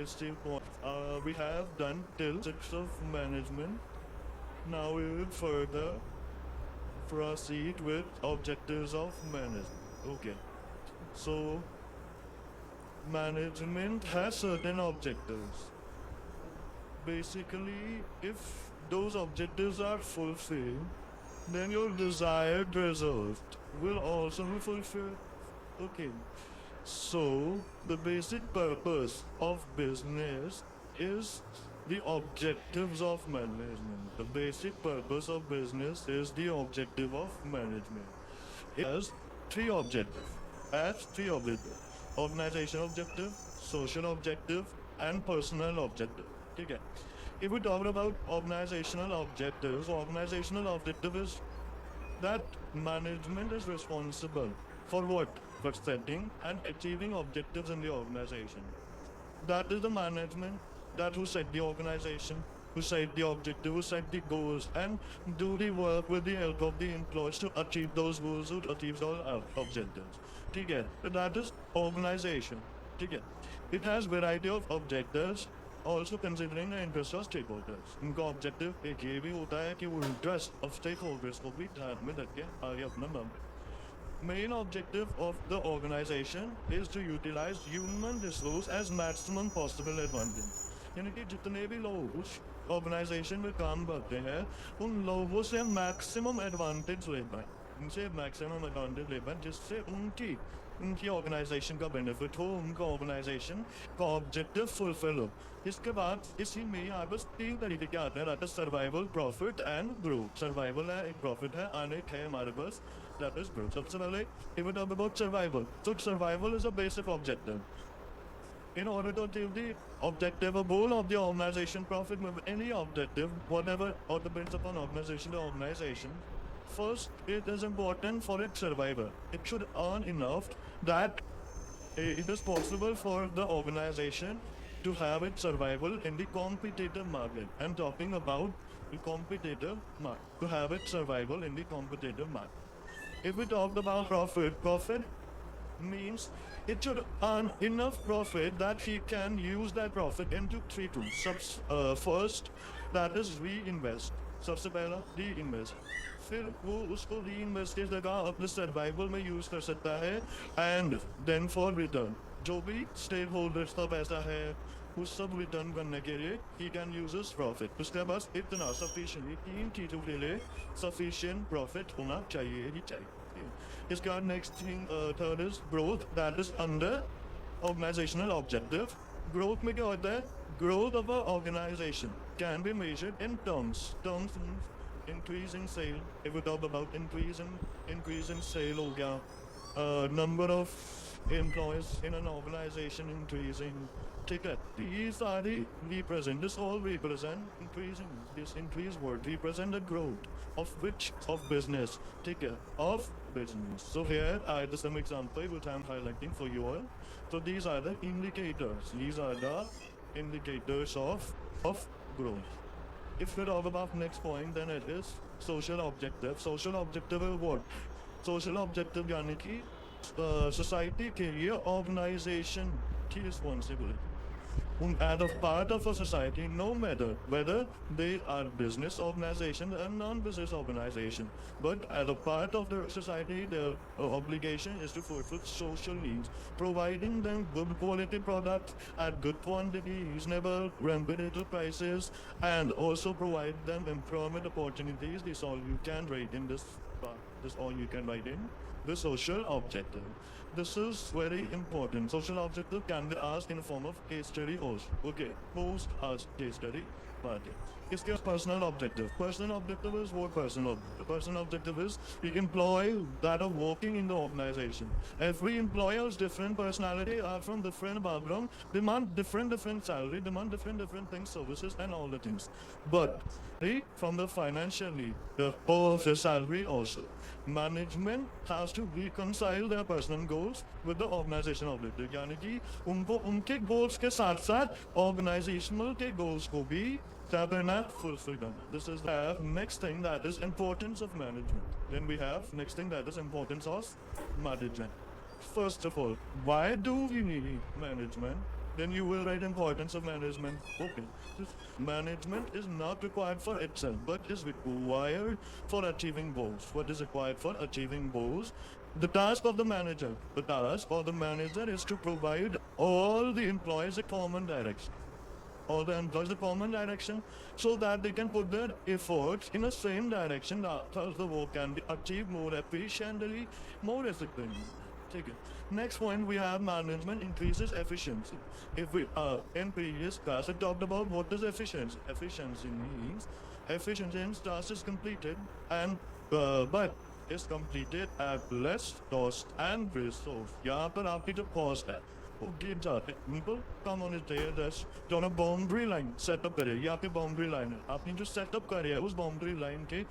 interesting point. We have done till 6 of management. Now we will further proceed with objectives of management. Okay. So, management has certain objectives. Basically, if those objectives are fulfilled, then your desired result will also be fulfilled. Okay. So, the basic purpose of business is the objectives of management. The basic purpose of business is the objective of management. It has three objectives. Has three objectives. Organization objective, social objective, and personal objective. Okay. If we talk about organizational objective is that management is responsible for what? For setting and achieving objectives in the organization. That is the management that who set the organization, who set the objective, who set the goals, and do the work with the help of the employees to achieve those goals, to achieve those objectives. Okay. That is organization. Okay. It has variety of objectives. Also considering the interest of stakeholders. उनका objective एक ये भी होता है कि वो interest of stake holders को भी ध्यान में रख के आगे अपना काम करें. Main objective of the organization is to utilize human resource as maximum possible advantage. यानी कि जितने भी लोग उस ऑर्गेनाइजेशन में काम करते हैं उन लोगों से मैक्सिमम एडवांटेज ले पाए उनसे मैक्सिमम एडवांटेज ले पाए जिससे उनकी ऑर्गेनाइजेशन का बेनिफिट हो उनका ऑर्गेनाइजेशन का ऑब्जेक्टिव फुलफिल हो. इसके बाद इसी में यहाँ बस तीन तरीके के आते हैं. That is survival, profit and growth. Survival है, एक प्रॉफिट है, और एक है हमारे पास दैट इज ग्रोथ. सबसे पहले if we talk about survival, so survival is a basic objective. In order to achieve the objective or goal of the organization, profit with any objective, whatever or depends upon organization to organization, first it is important for its survival. It should earn enough that it is possible for the organization to have its survival in the competitive market. I'm talking about the competitive market. To have its survival in the competitive market. If we talk about profit means it should earn enough profit that he can use that profit into three tools. First, that is reinvest. सबसे पहला reinvest. फिर वो उसको reinvest की जगह अपने survival में use कर सकता है. And then for return, जो भी stakeholders का पैसा है उस सब रिटर्न करने के लिए he can use his profit. उसके पास इतना sufficient तीन चीजों के लिए sufficient profit होना चाहिए ही चाहिए. इसके बाद next thing third is growth. That is under organizational objective. Growth में क्या होता है? Growth of an organization can be measured in terms. Terms means increase in sale. If we talk about increase in sale हो गया, number of employees in an organization increasing. ठीक है. These are this all represent increasing. This increased word represent the growth of business. ठीक है. Of business. So here are some examples which I'm highlighting for you all. So these are the indicators. These are the indicators of growth. If we talk about next point, then it is social objective. Social objective is what? Social objective यानी कि society के लिए organization की responsibility. As a part of a society, no matter whether they are business organization or non-business organization, but as a part of the society, their obligation is to fulfill social needs, providing them good quality products at good quantity, reasonable, competitive prices, and also provide them employment opportunities. This all you can write in this part. This all you can write in the social objective. This is very important. Social objective can be asked in the form of case study also. Okay, post asked case study. इसके personal objective. Personal objective is what personal? The personal objective is the employee that are working in the organization. Every employee has different personality, are from different background, demand different salary, demand different things, services, and all the things. But from the financial need, the whole of the salary also. Management has to reconcile their personal goals with the organizational objective. यानी कि उनको उनके goals के साथ साथ organizational के goals को भी fulfill. This is the next thing, that is importance of management. Then we have next thing, that is importance of management. First of all, why do we need management? Then you will write importance of management. Okay. This management is not required for itself, but is required for achieving goals. What is required for achieving goals? The task of the manager. The task of the manager is to provide all the employees a common direction. All the employees a common direction so that they can put their efforts in the same direction, thus the work can be achieved more efficiently, more effectively. Take it. Next point, we have management increases efficiency. If we in previous class I talked about what is efficiency. Efficiency means efficiency in task is completed and but is completed at less cost and resource. यहाँ पर आपकी जो cost है वो गिर जाते हैं. People come on his day that's on a boundary line setup करे. ये आपकी boundary line है. आपने जो setup करे है उस boundary line के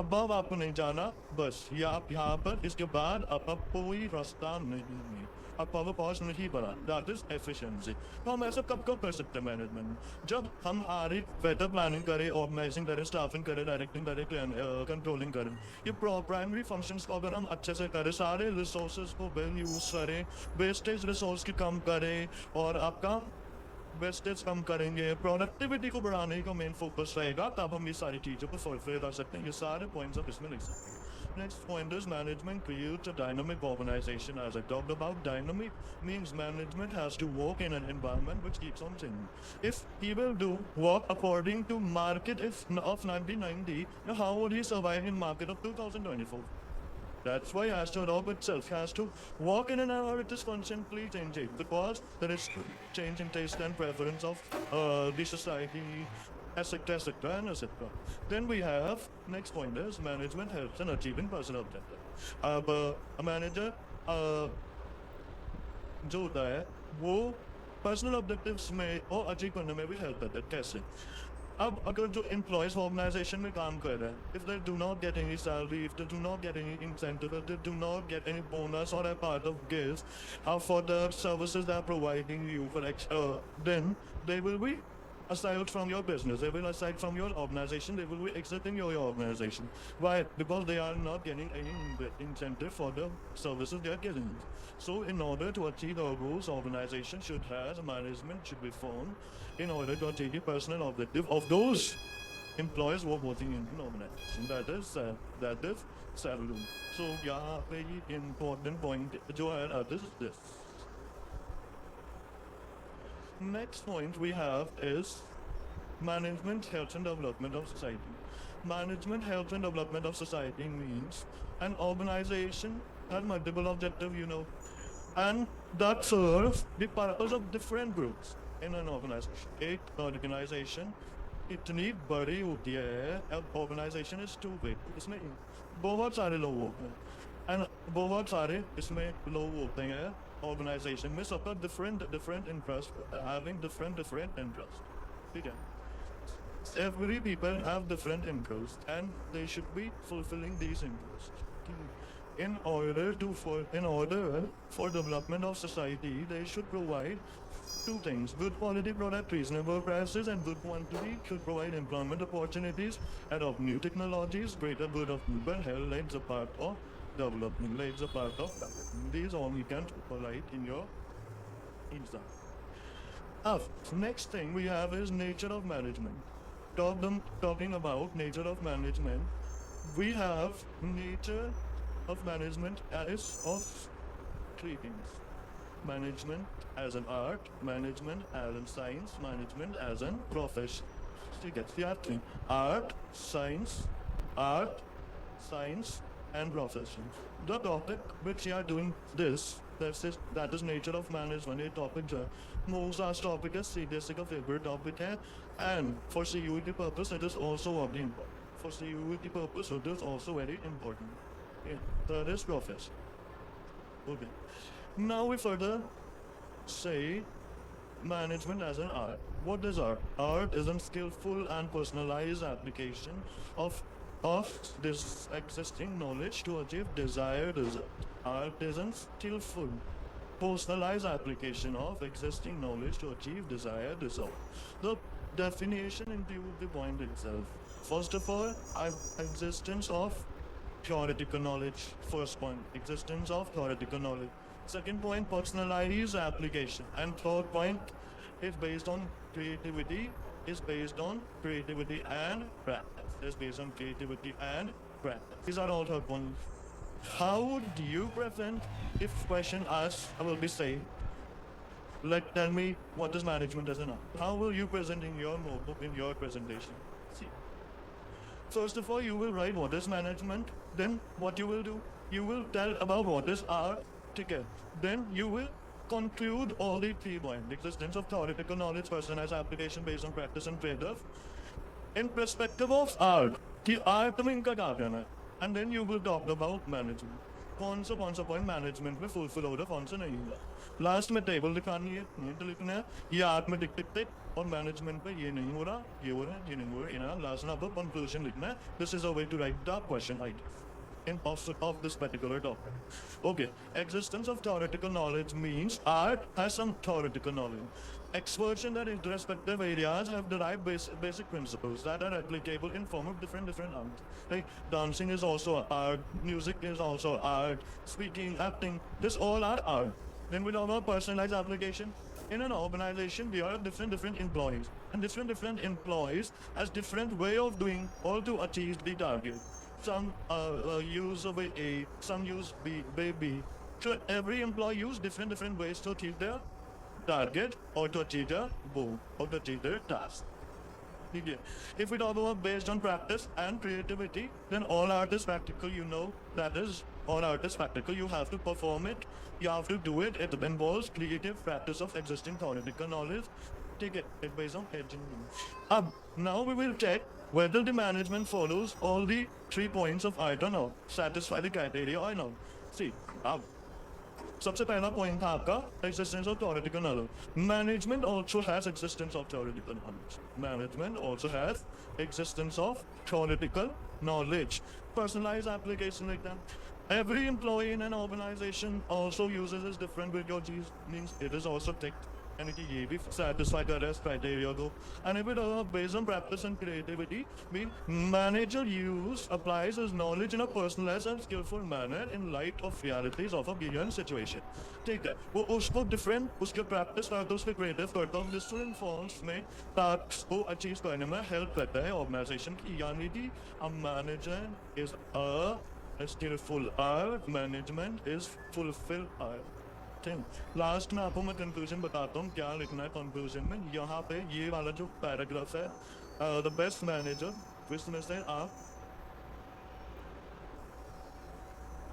above आपको नहीं जाना. बस ये आप यहाँ पर इसके बाद आपका कोई रास्ता नहीं है. आप पावर पॉज नहीं बना. That is efficiency. तो हम ऐसा कब कब कर सकते हैं मैनेजमेंट? जब हम आगे बेटर प्लानिंग करें, ऑर्गेनाइजिंग करें, स्टाफिंग करें, डायरेक्टिंग करें, कंट्रोलिंग करें. ये प्राइमरी फंक्शंस को अगर हम अच्छे से करें, सारे रिसोर्सेज को वेल यूज करें, वेस्टेज रिसोर्स की कम करें और आपका वेस्टेज कम करेंगे, प्रोडक्टिविटी को बढ़ाने का मेन फोकस रहेगा, तब हम ये सारी चीज़ों को फुलफिल कर सकते हैं. ये सारे पॉइंट्स आप इसमें लिख सकते हैं. Next point is management creates a dynamic organization. As I talked about, dynamic means management has to work in an environment which keeps on changing. If he will do work according to market of 1990, how would he survive in market of 2024? That's why Astrolab itself has to work in an hour. It is constantly changing because there is change in taste and preference of the society, etc., etc., and etc. Then we have next point is management helps in achieving personal objectives. अब a manager जो होता है वो personal objectives में और achieve करने में भी हेल्प करता है. कैसे? अब अगर जो एम्प्लॉयज ऑर्गेनाइजेशन में काम कर रहे हैं, if they do not get any salary, if they do not get any incentive, if they do not get any bonus और a part of gifts for the services they are providing you for then they will be aside from your business, they will aside from your organization, they will be exiting your organization. Why? Because they are not getting any incentive for the services they are getting. So in order to achieve our goals, organization should have management should be formed in order to achieve the personal objective of those employees who are working in an organization. That is salary. So यहाँ पे important point जो है that is this. Next point we have is management health and development of society. Management health and development of society means an organization has multiple objectives, and that serves the purpose of different groups in an organization. एक organization इतनी बड़ी होती है, अब organization is too big. इसमें बहुत सारे लोग होते हैं, and बहुत सारे इसमें लोग होते हैं organization में, सबका different interest, having different interests. ठीक है? Every people have different interests and they should be fulfilling these interests. In order for development of society, they should provide two things: good quality product, reasonable prices, and good quantity. Should provide employment opportunities, adopt new technologies, greater good of people. Health lays a part of development. These all you can write in your exam. Next thing we have is nature of management. Talking about nature of management, we have nature of management as of three things: management as an art, management as a science, management as a profession. So you get the thing: art, science, and profession. The topic which you are doing that is nature of management. A topic most as topic is CDSC का favorite topic है, and for CUET purpose it is also very important. For CUET purpose it is also very important. Okay. That is profession. Okay. Now we further say management as an art. What is art? Art is a skillful and personalized application of this existing knowledge to achieve desired result. Art is a skillful, personalized application of existing knowledge to achieve desired result. The definition includes the point itself. First of all, existence of theoretical knowledge. First point, existence of theoretical knowledge. Second point, personalized application. And third point is based on creativity, is based on creativity and practice. Is based on creativity and practice. These are all third points. How would you present if question asked, I will be saying, tell me what is management as an art? How will you present in your notebook, in your presentation? See. First of all, you will write what is management. Then what you will do, you will tell about what is art together. Then you will conclude all the 3 points. The existence of theoretical knowledge, personalized application based on practice and trade-off. In perspective of art, the art में इनका क्या कहना है? And then you will talk about management. कौन सा point management में fulfill हो रहा है, कौन सा नहीं हुआ. लास्ट में टेबल दिखानी है, ये तो लिखना है, ये आर्ट में टिक टिक टिक, और मैनेजमेंट पे ये नहीं हो रहा, ये हो रहा है, ये नहीं हो रहा है. लास्ट में आपको कंक्लूजन लिखना है. This is a way to write the question item of this particular topic. Okay, existence of theoretical knowledge means art has some theoretical knowledge. Experts in their respective areas have derived basic principles that are applicable in form of different arts. Like dancing is also art, music is also art, speaking, acting, this all are art. Then we talk about personalized application. In an organization, there are different employees, and different employees has different way of doing all to achieve the target. Some use way A, some use way B. So every employee use different ways to achieve their target or to achieve their goal or to achieve their task. Okay. If we talk about based on practice and creativity, then all art is practical. You know that is all art is practical. You have to perform it. You have to do it. It involves creative practice of existing theoretical knowledge. Take it based on engineering. Now we will check whether the management follows all the 3 points of art or not, satisfy the criteria or not. See, सबसे पहला point था आपका existence of theoretical knowledge. Management also has existence of theoretical knowledge. Management also has existence of theoretical knowledge. Personalized application like that. Every employee in an organization also uses his different videos, means it is also ticked. And ये भी satisfy the rest criteria go. And if it based on practice and creativity, mean manager applies his knowledge in a personalized and skillful manner in light of realities of a given situation. ठीक है, वो उसको different उसके practice करता है, उसके creative करता है, different forms में tasks को achieve करने में help करता है organization की. यानी कि a manager is a skillful art, management is fulfill art. Last में आपको मैं कंक्लूजन बताता हूँ क्या लिखना है कंक्लूजन में. यहाँ पे ये वाला जो पैराग्राफ है, द बेस्ट मैनेजर, इसमें से आप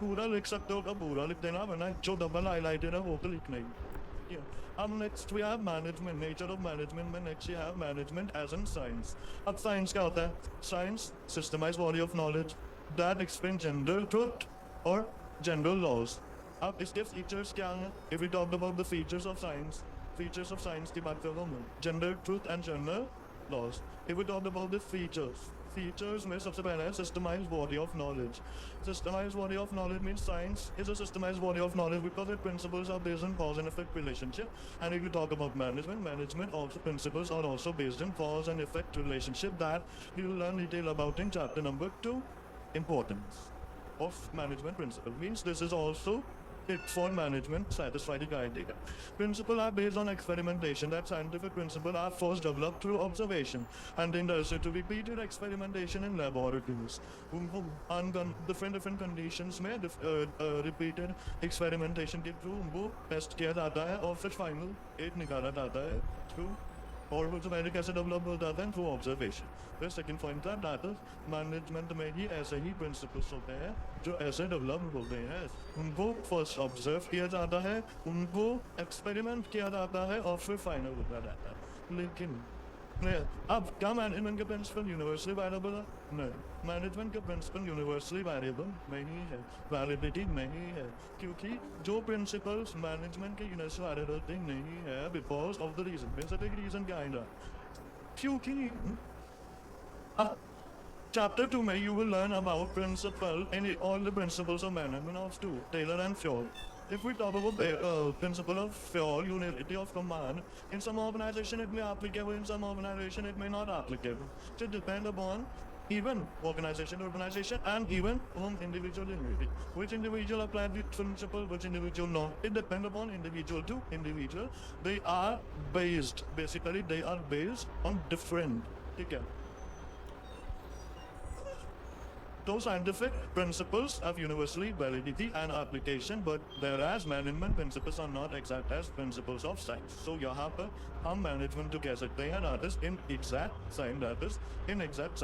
पूरा लिख सकते हो, का पूरा लिख देना, वरना जो डबल हाईलाइटेड है वो तो लिखना ही. अब next we have management, nature of management में next we have management as an science. अब साइंस क्या होता है? Science systematized body of knowledge that explain general truth और जनरल लॉज. अब इसके फीचर्स क्या हैं? If we talk about the features of science की बात कर रहा हूँ मैं, general truth and general laws. If we talk about the features में सबसे पहला है systemised body of knowledge. Systemized body of knowledge means science is a systemized body of knowledge because its principles are based on cause and effect relationship. And if we talk about management also principles are also based on cause and effect relationship that we will learn detail about in chapter number 2. Importance of management principle means this is also it for management satisfy the criteria. Principles are based on experimentation. That scientific principles are first developed through observation and then there's to repeated experimentation in laboratories. Different conditions में repeated experimentation के through उनको test किया जाता है और फिर final एक निकाला जाता है through और वो मैंने कैसे डेवलप होता है थ्रू ऑब्जर्वेशन. फिर सेकंड पॉइंट था दैट इज मैनेजमेंट में ही ऐसे ही प्रिंसिपल्स होते हैं जो ऐसे डेवलप होते हैं. उनको फर्स्ट ऑब्जर्व किया जाता है, उनको एक्सपेरिमेंट किया जाता है और फिर फाइनल होता जाता है. लेकिन अब क्या मैनेजमेंट के प्रिंसिपल यूनिवर्सली वैलिडेबल है? नहीं, मैनेजमेंट के प्रिंसिपल यूनिवर्सली वैलिडेबल नहीं है, वैलिडिटी नहीं है, क्योंकि जो प्रिंसिपल्स मैनेजमेंट के यूनिवर्सली वैलिडिटी नहीं है because of the reason. Basic reason क्या है? क्योंकि Chapter 2 में you will learn about principle and all the principles of management of two, Taylor and Fjord. If we talk about the principle of Fjord, unity of command, in some organization it may applicable, in some organization it may not applicable. So depend upon even organization, and even on individuality. Which individual apply the principle, which individual not. It depends upon individual to individual. They are based, basically they are based on different. Okay. Those scientific principles have universally validity and application, but whereas management principles are not exact as principles of science. So यहाँ पर हम management to कह सकते हैं, that is in exact science, that is in exact